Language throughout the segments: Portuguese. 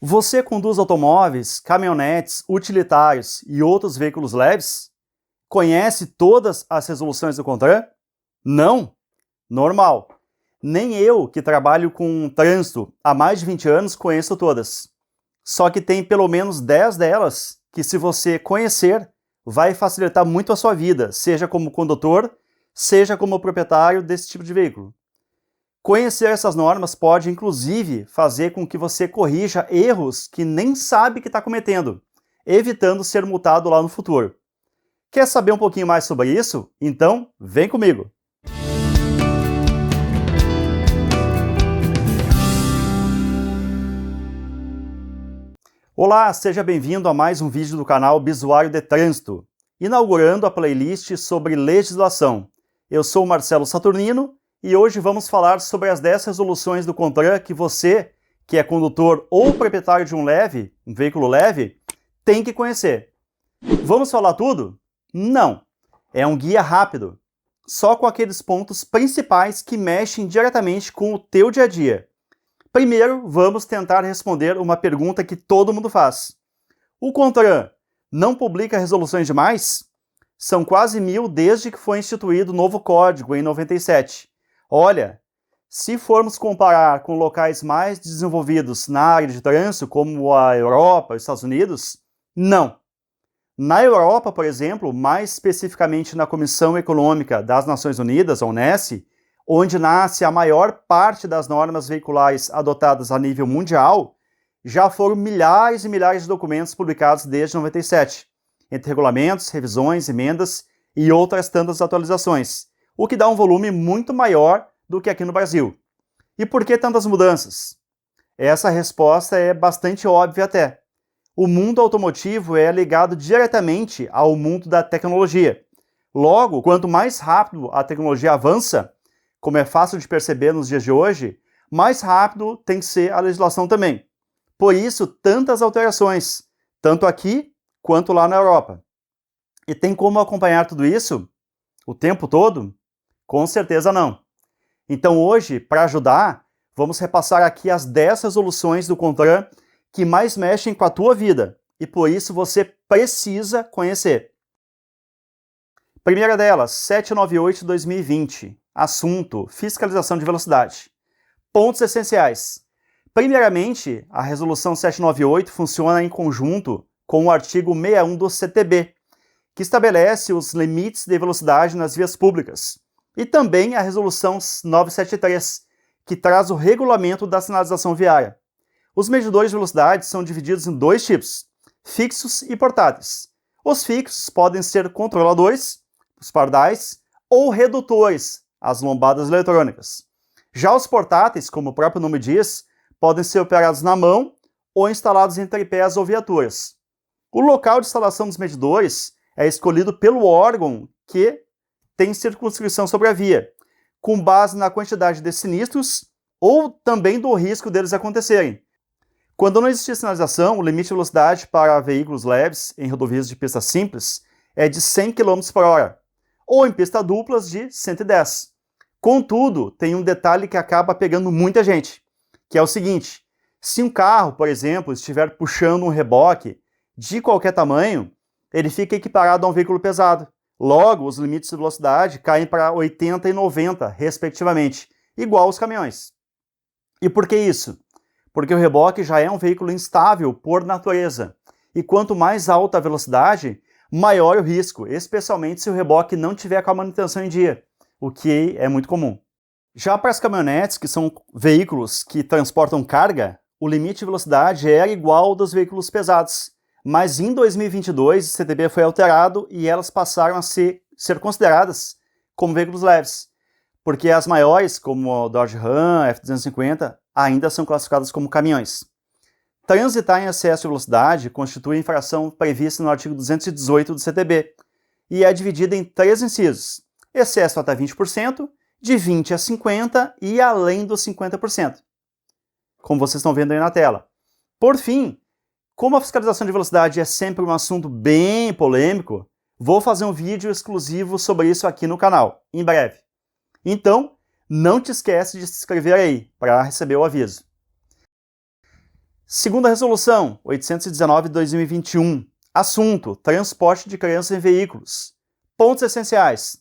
Você conduz automóveis, caminhonetes, utilitários e outros veículos leves? Conhece todas as resoluções do CONTRAN? Não? Normal. Nem eu, que trabalho com trânsito há mais de 20 anos, conheço todas. Só que tem pelo menos 10 delas que, se você conhecer, vai facilitar muito a sua vida, seja como condutor, seja como proprietário desse tipo de veículo. Conhecer essas normas pode, inclusive, fazer com que você corrija erros que nem sabe que está cometendo, evitando ser multado lá no futuro. Quer saber um pouquinho mais sobre isso? Então, vem comigo! Olá, seja bem-vindo a mais um vídeo do canal Bisuário de Trânsito, inaugurando a playlist sobre legislação. Eu sou o Marcelo Saturnino e hoje vamos falar sobre as 10 resoluções do CONTRAN que você, que é condutor ou proprietário de um veículo leve, tem que conhecer. Vamos falar tudo? Não. É um guia rápido, só com aqueles pontos principais que mexem diretamente com o teu dia a dia. Primeiro, vamos tentar responder uma pergunta que todo mundo faz. O CONTRAN não publica resoluções demais? São quase 1000 desde que foi instituído o novo código em 97. Olha, se formos comparar com locais mais desenvolvidos na área de trânsito, como a Europa e os Estados Unidos, não. Na Europa, por exemplo, mais especificamente na Comissão Econômica das Nações Unidas, a ONES, onde nasce a maior parte das normas veiculares adotadas a nível mundial, já foram milhares e milhares de documentos publicados desde 97, entre regulamentos, revisões, emendas e outras tantas atualizações, o que dá um volume muito maior do que aqui no Brasil. E por que tantas mudanças? Essa resposta é bastante óbvia até. O mundo automotivo é ligado diretamente ao mundo da tecnologia. Logo, quanto mais rápido a tecnologia avança, como é fácil de perceber nos dias de hoje, mais rápido tem que ser a legislação também. Por isso, tantas alterações, tanto aqui quanto lá na Europa. E tem como acompanhar tudo isso o tempo todo? Com certeza não. Então hoje, para ajudar, vamos repassar aqui as 10 resoluções do CONTRAN que mais mexem com a tua vida, e por isso você precisa conhecer. Primeira delas, 798 de 2020. Assunto: fiscalização de velocidade. Pontos essenciais. Primeiramente, a Resolução 798 funciona em conjunto com o artigo 61 do CTB, que estabelece os limites de velocidade nas vias públicas, e também a Resolução 973, que traz o regulamento da sinalização viária. Os medidores de velocidade são divididos em dois tipos, fixos e portáteis. Os fixos podem ser controladores, os pardais, ou redutores, as lombadas eletrônicas. Já os portáteis, como o próprio nome diz, podem ser operados na mão ou instalados em tripés ou viaturas. O local de instalação dos medidores é escolhido pelo órgão que tem circunscrição sobre a via, com base na quantidade de sinistros ou também do risco deles acontecerem. Quando não existir sinalização, o limite de velocidade para veículos leves em rodovias de pista simples é de 100 km por hora, ou em pista duplas de 110. Contudo, tem um detalhe que acaba pegando muita gente, que é o seguinte: se um carro, por exemplo, estiver puxando um reboque de qualquer tamanho, ele fica equiparado a um veículo pesado. Logo, os limites de velocidade caem para 80 e 90, respectivamente, igual aos caminhões. E por que isso? Porque o reboque já é um veículo instável por natureza, e quanto mais alta a velocidade, maior o risco, especialmente se o reboque não tiver com a manutenção em dia, o que é muito comum. Já para as caminhonetes, que são veículos que transportam carga, o limite de velocidade era igual ao dos veículos pesados, mas em 2022 o CTB foi alterado e elas passaram a ser consideradas como veículos leves, porque as maiores, como o Dodge Ram, F-250, ainda são classificadas como caminhões. Transitar em excesso de velocidade constitui infração prevista no artigo 218 do CTB e é dividida em 3 incisos: excesso até 20%, de 20% a 50% e além dos 50%, como vocês estão vendo aí na tela. Por fim, como a fiscalização de velocidade é sempre um assunto bem polêmico, vou fazer um vídeo exclusivo sobre isso aqui no canal, em breve. Então, não te esquece de se inscrever aí, para receber o aviso. Segunda resolução, 819/2021. Assunto: transporte de crianças em veículos. Pontos essenciais.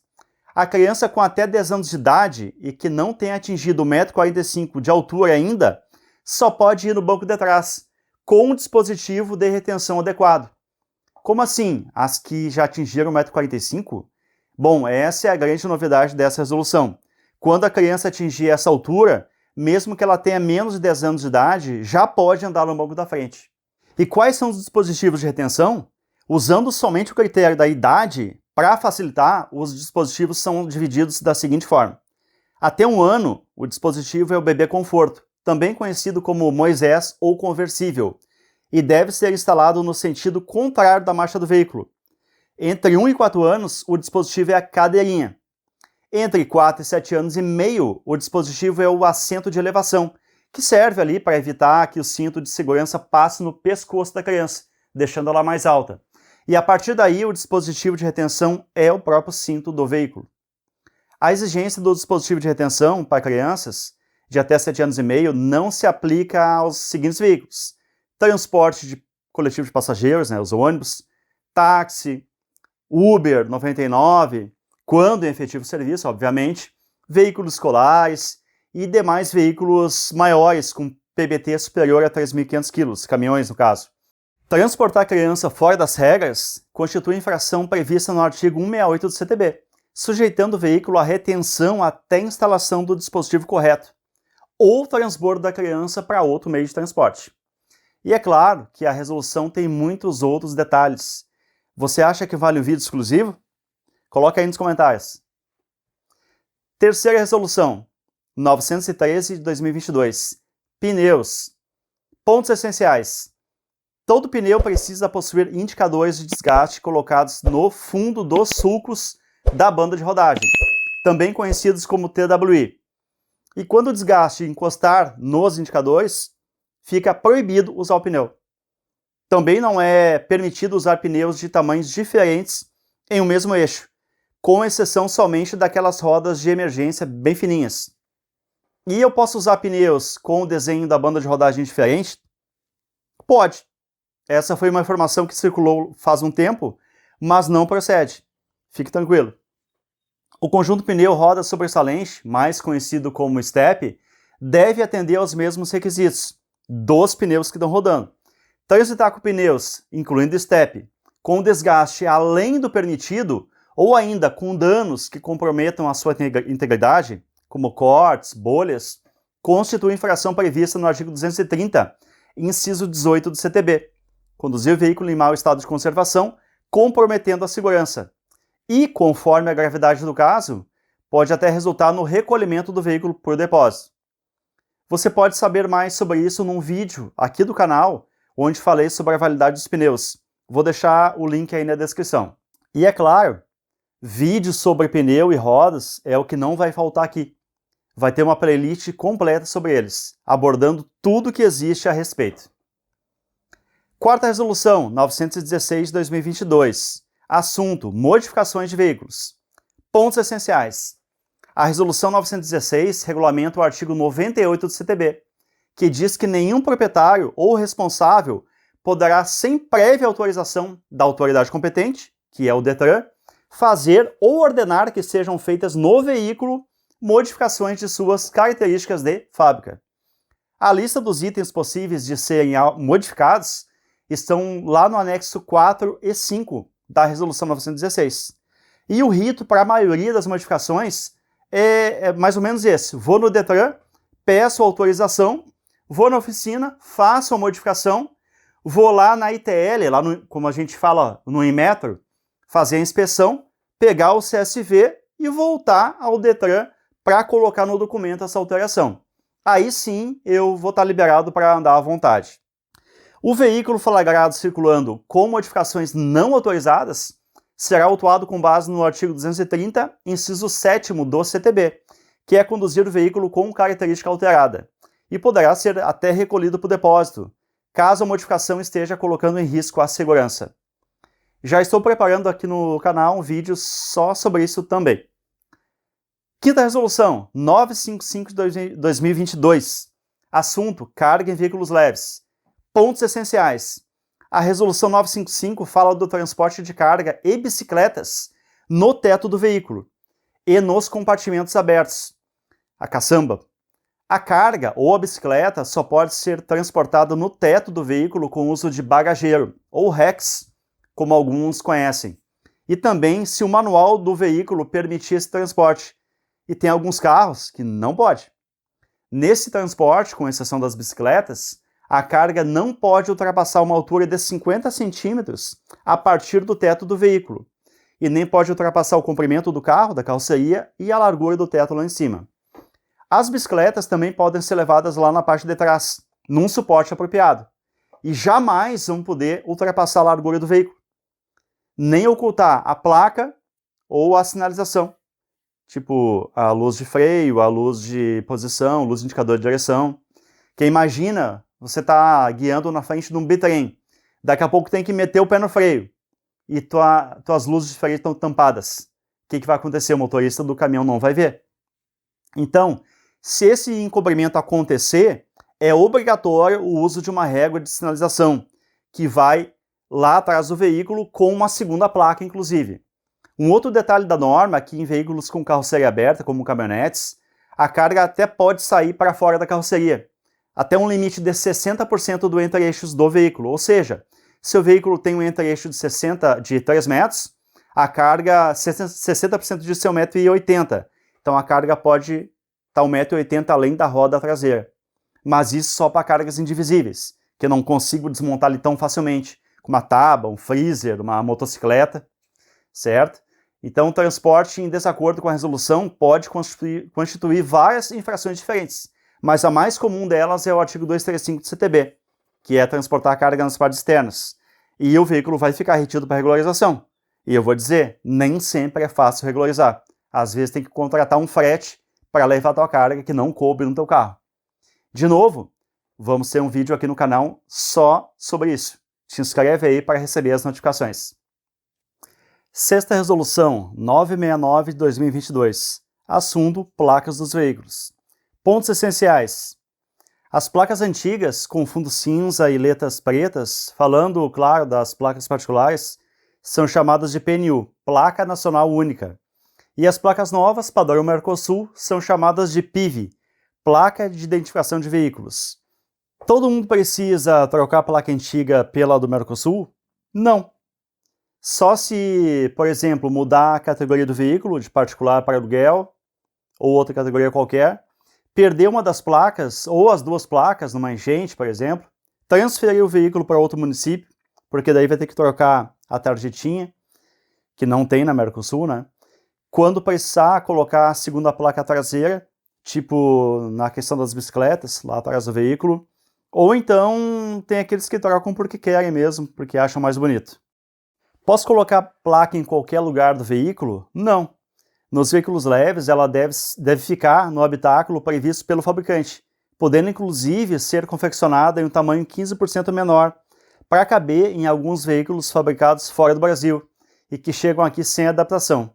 A criança com até 10 anos de idade e que não tenha atingido 1,45 m de altura ainda, só pode ir no banco de trás, com um dispositivo de retenção adequado. Como assim? As que já atingiram 1,45 m? Bom, essa é a grande novidade dessa resolução. Quando a criança atingir essa altura, mesmo que ela tenha menos de 10 anos de idade, já pode andar no banco da frente. E quais são os dispositivos de retenção? Usando somente o critério da idade, para facilitar, os dispositivos são divididos da seguinte forma. Até 1 ano, o dispositivo é o bebê conforto, também conhecido como Moisés ou conversível, e deve ser instalado no sentido contrário da marcha do veículo. Entre 1 e 4 anos, o dispositivo é a cadeirinha. Entre 4 e 7 anos e meio, o dispositivo é o assento de elevação, que serve ali para evitar que o cinto de segurança passe no pescoço da criança, deixando ela mais alta. E a partir daí, o dispositivo de retenção é o próprio cinto do veículo. A exigência do dispositivo de retenção para crianças de até 7 anos e meio não se aplica aos seguintes veículos: transporte de coletivo de passageiros, os ônibus, táxi, Uber 99, quando em efetivo serviço, obviamente, veículos escolares e demais veículos maiores com PBT superior a 3.500 kg, caminhões no caso. Transportar criança fora das regras constitui infração prevista no artigo 168 do CTB, sujeitando o veículo à retenção até a instalação do dispositivo correto, ou transbordo da criança para outro meio de transporte. E é claro que a resolução tem muitos outros detalhes. Você acha que vale um vídeo exclusivo? Coloca aí nos comentários. Terceira resolução, 913/2022. Pneus. Pontos essenciais. Todo pneu precisa possuir indicadores de desgaste colocados no fundo dos sulcos da banda de rodagem, também conhecidos como TWI. E quando o desgaste encostar nos indicadores, fica proibido usar o pneu. Também não é permitido usar pneus de tamanhos diferentes em um mesmo eixo, com exceção somente daquelas rodas de emergência bem fininhas. E eu posso usar pneus com o desenho da banda de rodagem diferente? Pode. Essa foi uma informação que circulou faz um tempo, mas não procede. Fique tranquilo. O conjunto pneu roda sobressalente, mais conhecido como step, deve atender aos mesmos requisitos dos pneus que estão rodando. Transitar com pneus, incluindo step, com desgaste além do permitido ou ainda com danos que comprometam a sua integridade, como cortes, bolhas, constitui infração prevista no artigo 230, inciso 18 do CTB. Conduzir o veículo em mau estado de conservação, comprometendo a segurança. E, conforme a gravidade do caso, pode até resultar no recolhimento do veículo por depósito. Você pode saber mais sobre isso num vídeo aqui do canal, onde falei sobre a validade dos pneus. Vou deixar o link aí na descrição. E é claro, vídeos sobre pneu e rodas é o que não vai faltar aqui. Vai ter uma playlist completa sobre eles, abordando tudo que existe a respeito. Quarta resolução, 916/2022. Assunto: modificações de veículos. Pontos essenciais. A resolução 916 regulamenta o artigo 98 do CTB, que diz que nenhum proprietário ou responsável poderá, sem prévia autorização da autoridade competente, que é o Detran, fazer ou ordenar que sejam feitas no veículo modificações de suas características de fábrica. A lista dos itens possíveis de serem modificados estão lá no anexo 4 e 5 da resolução 916. E o rito para a maioria das modificações é mais ou menos esse. Vou no Detran, peço autorização, vou na oficina, faço a modificação, vou lá na ITL, lá no, como a gente fala no Inmetro, fazer a inspeção, pegar o CSV e voltar ao Detran para colocar no documento essa alteração. Aí sim eu vou estar liberado para andar à vontade. O veículo flagrado circulando com modificações não autorizadas será autuado com base no artigo 230, inciso 7º do CTB, que é conduzir o veículo com característica alterada, e poderá ser até recolhido para o depósito, caso a modificação esteja colocando em risco a segurança. Já estou preparando aqui no canal um vídeo só sobre isso também. Quinta resolução, 955/2022. Assunto: carga em veículos leves. Pontos essenciais. A Resolução 955 fala do transporte de carga e bicicletas no teto do veículo e nos compartimentos abertos. A caçamba. A carga ou a bicicleta só pode ser transportada no teto do veículo com uso de bagageiro, ou REX, como alguns conhecem. E também se o manual do veículo permitir esse transporte. E tem alguns carros que não pode. Nesse transporte, com exceção das bicicletas, a carga não pode ultrapassar uma altura de 50 centímetros a partir do teto do veículo, e nem pode ultrapassar o comprimento do carro, da carroceria, e a largura do teto lá em cima. As bicicletas também podem ser levadas lá na parte de trás, num suporte apropriado, e jamais vão poder ultrapassar a largura do veículo, nem ocultar a placa ou a sinalização, tipo a luz de freio, a luz de posição, luz de indicador de direção. Que imagina, você está guiando na frente de um bitrem, daqui a pouco tem que meter o pé no freio, e tuas luzes de freio estão tampadas. O que vai acontecer? O motorista do caminhão não vai ver. Então, se esse encobrimento acontecer, é obrigatório o uso de uma régua de sinalização, que vai lá atrás do veículo com uma segunda placa, inclusive. Um outro detalhe da norma é que em veículos com carroceria aberta, como caminhonetes, a carga até pode sair para fora da carroceria, até um limite de 60% do entre-eixos do veículo. Ou seja, se o veículo tem um entre-eixo de 3 metros, a carga 60% de seu 1,80 m. Então a carga pode estar 1,80 m além da roda traseira. Mas isso só para cargas indivisíveis, que eu não consigo desmontar ali tão facilmente, como uma tábua, um freezer, uma motocicleta, certo? Então o transporte em desacordo com a resolução pode constituir várias infrações diferentes, mas a mais comum delas é o artigo 235 do CTB, que é transportar carga nas partes externas. E o veículo vai ficar retido para regularização. E eu vou dizer, nem sempre é fácil regularizar. Às vezes tem que contratar um frete para levar a tua carga que não coube no teu carro. De novo, vamos ter um vídeo aqui no canal só sobre isso. Te inscreve aí para receber as notificações. Sexta resolução, 969 de 2022. Assunto, placas dos veículos. Pontos essenciais. As placas antigas, com fundo cinza e letras pretas, falando, claro, das placas particulares, são chamadas de PNU, Placa Nacional Única. E as placas novas, padrão Mercosul, são chamadas de PIV, Placa de Identificação de Veículos. Todo mundo precisa trocar a placa antiga pela do Mercosul? Não. Só se, por exemplo, mudar a categoria do veículo, de particular para aluguel, ou outra categoria qualquer, perder uma das placas, ou as duas placas, numa enchente, por exemplo, transferir o veículo para outro município, porque daí vai ter que trocar a tarjetinha, que não tem na Mercosul, né? Quando precisar colocar a segunda placa traseira, tipo na questão das bicicletas, lá atrás do veículo, ou então tem aqueles que trocam porque querem mesmo, porque acham mais bonito. Posso colocar placa em qualquer lugar do veículo? Não. Nos veículos leves, ela deve ficar no habitáculo previsto pelo fabricante, podendo inclusive ser confeccionada em um tamanho 15% menor, para caber em alguns veículos fabricados fora do Brasil e que chegam aqui sem adaptação.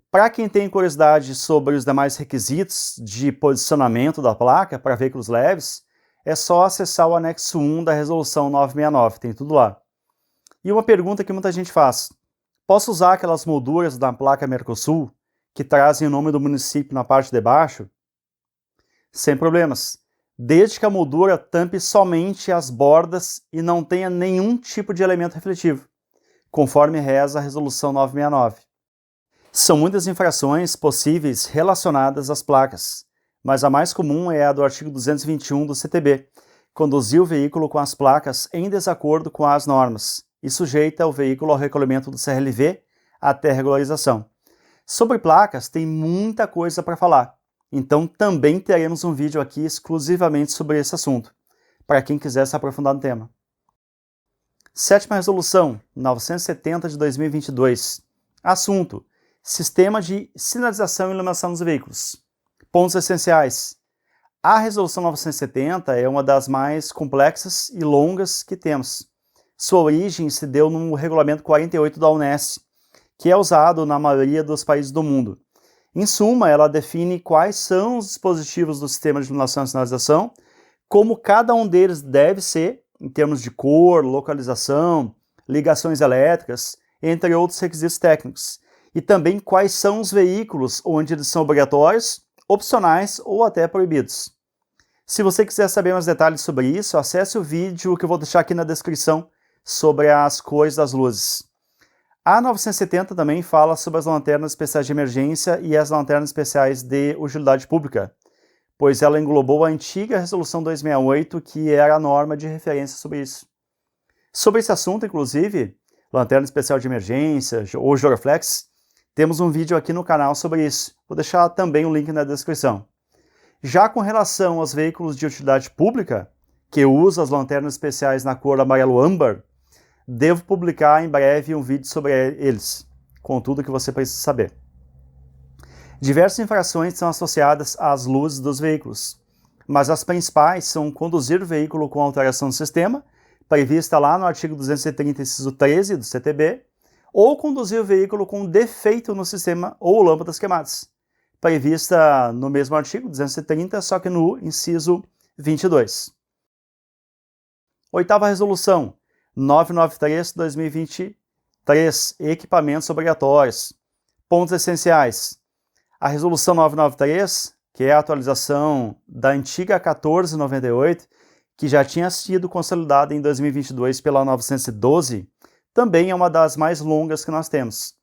Para quem tem curiosidade sobre os demais requisitos de posicionamento da placa para veículos leves, é só acessar o anexo 1 da resolução 969, tem tudo lá. E uma pergunta que muita gente faz: posso usar aquelas molduras da placa Mercosul que trazem o nome do município na parte de baixo? Sem problemas, desde que a moldura tampe somente as bordas e não tenha nenhum tipo de elemento refletivo, conforme reza a resolução 969. São muitas infrações possíveis relacionadas às placas, mas a mais comum é a do artigo 221 do CTB, conduzir o veículo com as placas em desacordo com as normas e sujeita o veículo ao recolhimento do CRLV até regularização. Sobre placas tem muita coisa para falar, então também teremos um vídeo aqui exclusivamente sobre esse assunto, para quem quiser se aprofundar no tema. Sétima resolução, 970 de 2022. Assunto: Sistema de sinalização e iluminação dos veículos. Pontos essenciais. A resolução 970 é uma das mais complexas e longas que temos. Sua origem se deu no regulamento 48 da Unesp, que é usado na maioria dos países do mundo. Em suma, ela define quais são os dispositivos do sistema de iluminação e sinalização, como cada um deles deve ser em termos de cor, localização, ligações elétricas, entre outros requisitos técnicos. E também quais são os veículos onde eles são obrigatórios, opcionais ou até proibidos. Se você quiser saber mais detalhes sobre isso, acesse o vídeo que eu vou deixar aqui na descrição sobre as cores das luzes. A 970 também fala sobre as lanternas especiais de emergência e as lanternas especiais de utilidade pública, pois ela englobou a antiga Resolução 268, que era a norma de referência sobre isso. Sobre esse assunto, inclusive, lanterna especial de emergência ou giroflex, temos um vídeo aqui no canal sobre isso. Vou deixar também o link na descrição. Já com relação aos veículos de utilidade pública, que usam as lanternas especiais na cor amarelo-âmbar, devo publicar em breve um vídeo sobre eles, com tudo que você precisa saber. Diversas infrações são associadas às luzes dos veículos, mas as principais são conduzir o veículo com alteração do sistema, prevista lá no artigo 230, inciso 13 do CTB, ou conduzir o veículo com defeito no sistema ou lâmpadas queimadas, prevista no mesmo artigo 230, só que no inciso 22. Oitava resolução, 993/2023, equipamentos obrigatórios. Pontos essenciais. A resolução 993, que é a atualização da antiga 1498, que já tinha sido consolidada em 2022 pela 912, também é uma das mais longas que nós temos.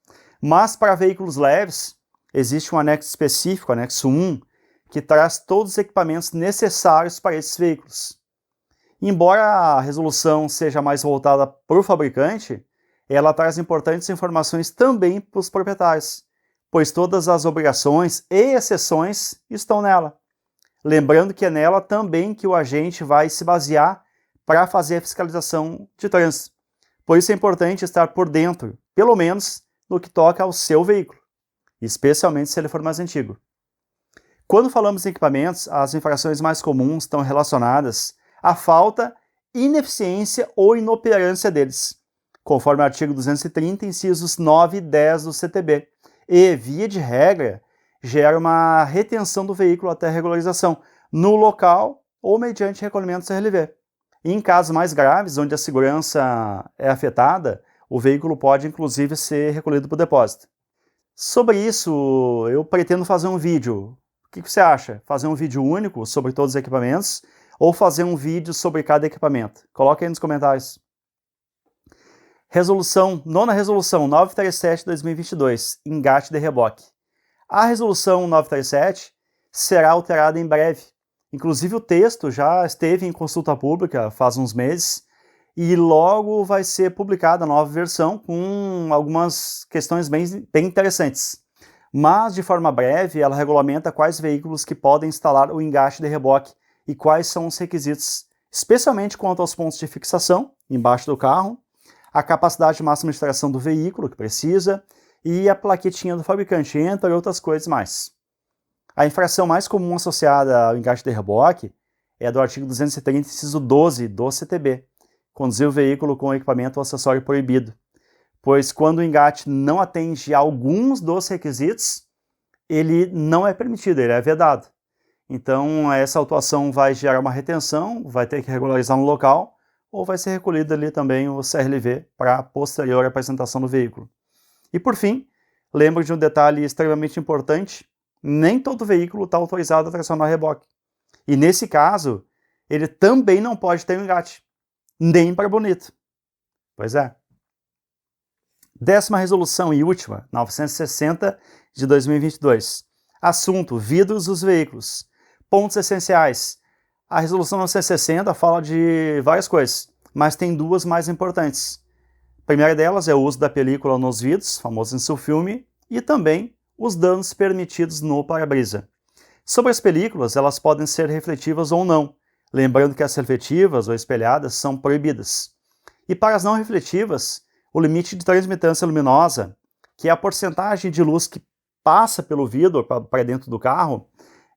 Mas para veículos leves, existe um anexo específico, anexo 1, que traz todos os equipamentos necessários para esses veículos. Embora a resolução seja mais voltada para o fabricante, ela traz importantes informações também para os proprietários, pois todas as obrigações e exceções estão nela. Lembrando que é nela também que o agente vai se basear para fazer a fiscalização de trânsito. Por isso é importante estar por dentro, pelo menos no que toca ao seu veículo, especialmente se ele for mais antigo. Quando falamos em equipamentos, as infrações mais comuns estão relacionadas à falta, ineficiência ou inoperância deles, conforme o artigo 230, incisos 9 e 10 do CTB, e, via de regra, gera uma retenção do veículo até regularização, no local ou mediante recolhimento CRLV. E em casos mais graves, onde a segurança é afetada, o veículo pode inclusive ser recolhido para o depósito. Sobre isso, eu pretendo fazer um vídeo. O que você acha? Fazer um vídeo único sobre todos os equipamentos ou fazer um vídeo sobre cada equipamento? Coloque aí nos comentários. Nona resolução 937/2022, engate de reboque. A resolução 937 será alterada em breve. Inclusive o texto já esteve em consulta pública faz uns meses e logo vai ser publicada a nova versão com algumas questões bem interessantes. Mas, de forma breve, ela regulamenta quais veículos que podem instalar o engate de reboque e quais são os requisitos, especialmente quanto aos pontos de fixação embaixo do carro, a capacidade máxima de tração do veículo que precisa e a plaquetinha do fabricante, entre outras coisas mais. A infração mais comum associada ao engate de reboque é a do artigo 230, inciso 12 do CTB, conduzir o veículo com equipamento ou acessório proibido, pois quando o engate não atende a alguns dos requisitos, ele não é permitido, ele é vedado. Então essa autuação vai gerar uma retenção, vai ter que regularizar no local, ou vai ser recolhido ali também o CRLV para a posterior apresentação do veículo. E por fim, lembro de um detalhe extremamente importante: nem todo veículo está autorizado a tracionar reboque. E nesse caso, ele também não pode ter um engate, nem para bonito. Pois é. 10ª resolução e última, 960 de 2022. Assunto: vidros dos veículos. Pontos essenciais. A resolução 960 fala de várias coisas, mas tem duas mais importantes. A primeira delas é o uso da película nos vidros, famoso em seu filme, e também os danos permitidos no para-brisa. Sobre as películas, elas podem ser refletivas ou não, lembrando que as refletivas ou espelhadas são proibidas. E para as não refletivas, o limite de transmitância luminosa, que é a porcentagem de luz que passa pelo vidro para dentro do carro,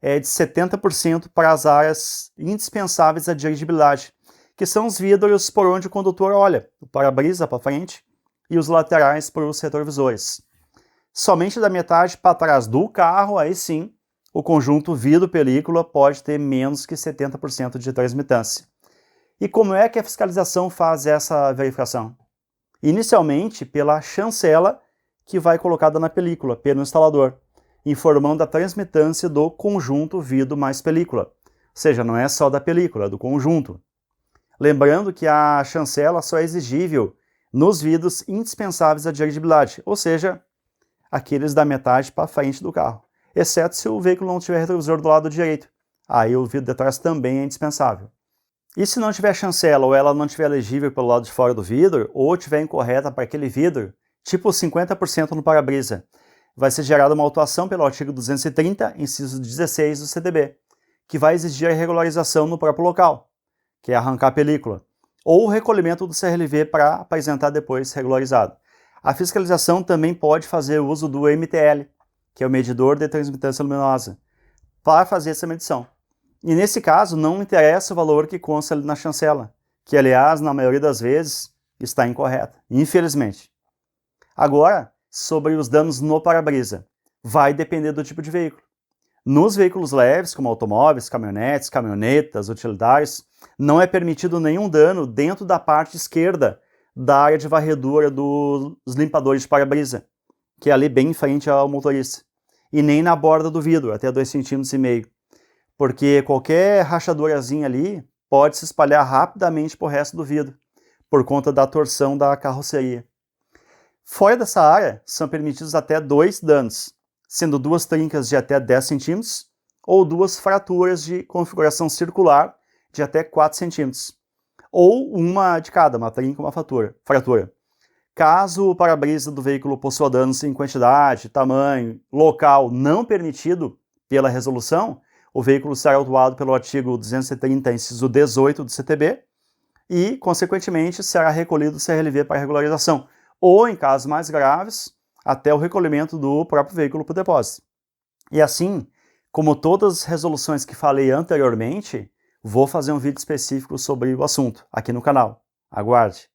é de 70% para as áreas indispensáveis à dirigibilidade, que são os vidros por onde o condutor olha, o para-brisa para frente e os laterais para os retrovisores. Somente da metade para trás do carro, aí sim, o conjunto vidro-película pode ter menos que 70% de transmitância. E como é que a fiscalização faz essa verificação? Inicialmente, pela chancela que vai colocada na película, pelo instalador, informando a transmitância do conjunto vidro mais película. Ou seja, não é só da película, é do conjunto. Lembrando que a chancela só é exigível nos vidros indispensáveis à dirigibilidade, ou seja, aqueles da metade para frente do carro, exceto se o veículo não tiver retrovisor do lado direito. Aí o vidro de trás também é indispensável. E se não tiver chancela ou ela não estiver legível pelo lado de fora do vidro, ou estiver incorreta para aquele vidro, tipo 50% no para-brisa, vai ser gerada uma autuação pelo artigo 230, inciso 16 do CDB, que vai exigir a regularização no próprio local, que é arrancar a película, ou o recolhimento do CRLV para apresentar depois regularizado. A fiscalização também pode fazer uso do MTL, que é o medidor de transmitância luminosa, para fazer essa medição. E nesse caso não interessa o valor que consta ali na chancela, que aliás, na maioria das vezes, está incorreta, infelizmente. Agora, sobre os danos no para-brisa, vai depender do tipo de veículo. Nos veículos leves, como automóveis, caminhonetes, caminhonetas, utilitários, não é permitido nenhum dano dentro da parte esquerda da área de varredura dos limpadores de para-brisa, que é ali bem em frente ao motorista, e nem na borda do vidro, até 2,5 cm, porque qualquer rachadurazinha ali pode se espalhar rapidamente para o resto do vidro, por conta da torção da carroceria. Fora dessa área, são permitidos até 2 danos, sendo 2 trincas de até 10 cm ou 2 fraturas de configuração circular de até 4 cm, ou uma de cada, uma trinca e uma fratura. Caso o para-brisa do veículo possua danos em quantidade, tamanho, local não permitido pela resolução, o veículo será autuado pelo artigo 230, inciso 18 do CTB e, consequentemente, será recolhido o CRLV para regularização, ou, em casos mais graves, até o recolhimento do próprio veículo para o depósito. E assim, como todas as resoluções que falei anteriormente, vou fazer um vídeo específico sobre o assunto aqui no canal. Aguarde!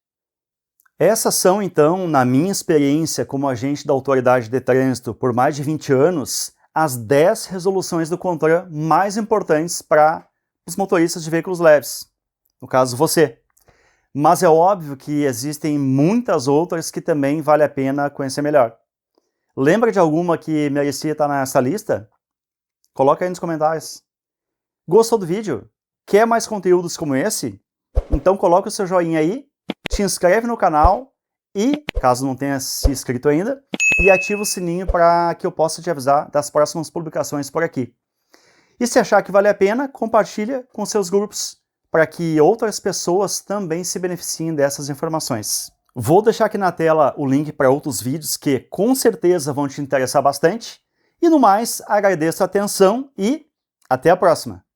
Essas são, então, na minha experiência como agente da Autoridade de Trânsito por mais de 20 anos, as 10 resoluções do CONTRAN mais importantes para os motoristas de veículos leves, no caso você. Mas é óbvio que existem muitas outras que também vale a pena conhecer melhor. Lembra de alguma que merecia estar nessa lista? Coloca aí nos comentários. Gostou do vídeo? Quer mais conteúdos como esse? Então coloca o seu joinha aí, te inscreve no canal e, caso não tenha se inscrito ainda, e ativa o sininho para que eu possa te avisar das próximas publicações por aqui. E se achar que vale a pena, compartilha com seus grupos, para que outras pessoas também se beneficiem dessas informações. Vou deixar aqui na tela o link para outros vídeos que com certeza vão te interessar bastante. E no mais, agradeço a atenção e até a próxima!